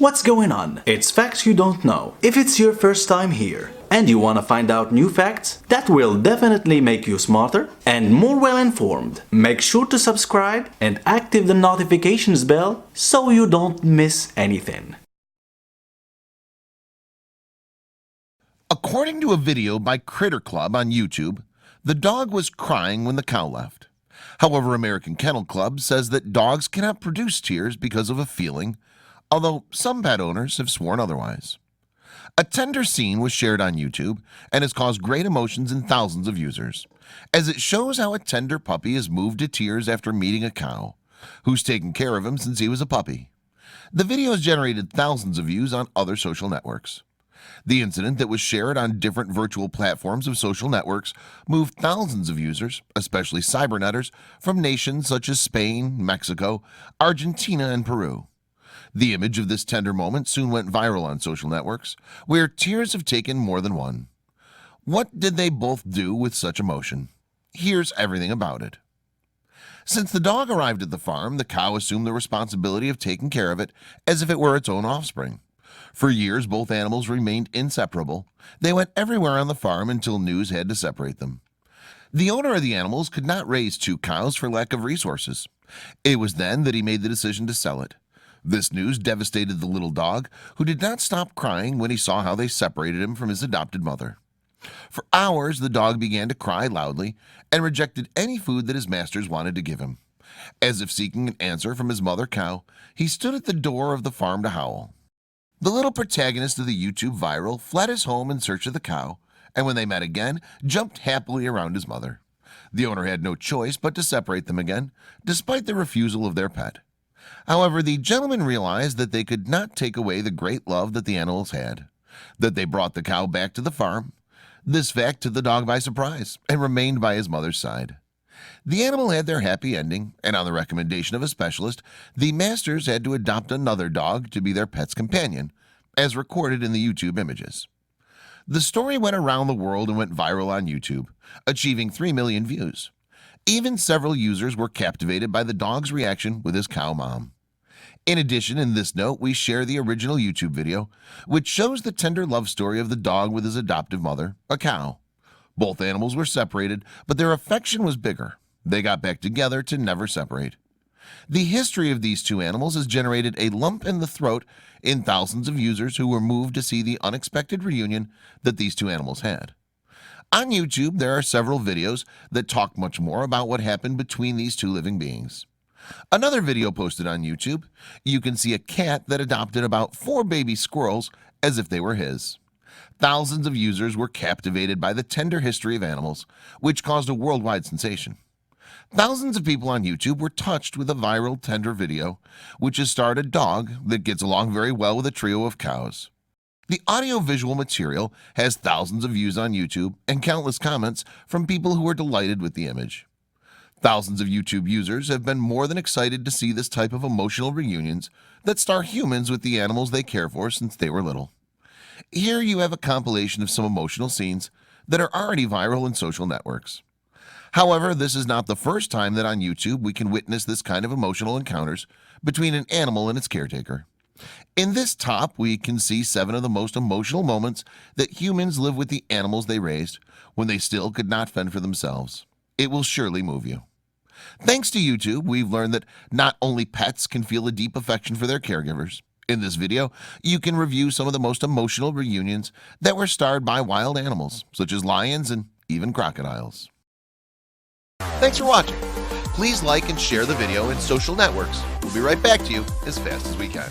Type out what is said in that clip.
What's going on? It's facts you don't know. If it's your first time here and you want to find out new facts that will definitely make you smarter and more well informed, make sure to subscribe and activate the notifications bell so you don't miss anything. According to a video by Critter Club on YouTube, the dog was crying when the cow left. However, American Kennel Club says that dogs cannot produce tears because of a feeling, although some pet owners have sworn otherwise. A tender scene was shared on YouTube and has caused great emotions in thousands of users, as it shows how a tender puppy is moved to tears after meeting a cow, who's taken care of him since he was a puppy. The video has generated thousands of views on other social networks. The incident that was shared on different virtual platforms of social networks moved thousands of users, especially cybernetters, from nations such as Spain, Mexico, Argentina, and Peru. The image of this tender moment soon went viral on social networks, where tears have taken more than one. What did they both do with such emotion? Here's everything about it. Since the dog arrived at the farm, the cow assumed the responsibility of taking care of it as if it were its own offspring. For years, both animals remained inseparable. They went everywhere on the farm until news had to separate them. The owner of the animals could not raise two cows for lack of resources. It was then that he made the decision to sell it. This news devastated the little dog, who did not stop crying when he saw how they separated him from his adopted mother. For hours, the dog began to cry loudly and rejected any food that his masters wanted to give him. As if seeking an answer from his mother cow, he stood at the door of the farm to howl. The little protagonist of the YouTube viral fled his home in search of the cow, and when they met again, jumped happily around his mother. The owner had no choice but to separate them again, despite the refusal of their pet. However, the gentleman realized that they could not take away the great love that the animals had, that they brought the cow back to the farm. This fact took the dog by surprise and remained by his mother's side. The animal had their happy ending, and on the recommendation of a specialist, the masters had to adopt another dog to be their pet's companion, as recorded in the YouTube images. The story went around the world and went viral on YouTube, achieving 3 million views. Even several users were captivated by the dog's reaction with his cow mom. In addition, in this note, we share the original YouTube video, which shows the tender love story of the dog with his adoptive mother, a cow. Both animals were separated, but their affection was bigger. They got back together to never separate. The history of these two animals has generated a lump in the throat in thousands of users who were moved to see the unexpected reunion that these two animals had. On YouTube, there are several videos that talk much more about what happened between these two living beings. Another video posted on YouTube, you can see a cat that adopted about 4 baby squirrels as if they were his. Thousands of users were captivated by the tender history of animals, which caused a worldwide sensation. Thousands of people on YouTube were touched with a viral tender video, which has starred a dog that gets along very well with a trio of cows. The audio-visual material has thousands of views on YouTube and countless comments from people who are delighted with the image. Thousands of YouTube users have been more than excited to see this type of emotional reunions that star humans with the animals they care for since they were little. Here you have a compilation of some emotional scenes that are already viral in social networks. However, this is not the first time that on YouTube we can witness this kind of emotional encounters between an animal and its caretaker. In this top, we can see 7 of the most emotional moments that humans live with the animals they raised when they still could not fend for themselves. It will surely move you. Thanks to YouTube, we've learned that not only pets can feel a deep affection for their caregivers. In this video, you can review some of the most emotional reunions that were starred by wild animals, such as lions and even crocodiles. Thanks for watching. Please like and share the video in social networks. We'll be right back to you as fast as we can.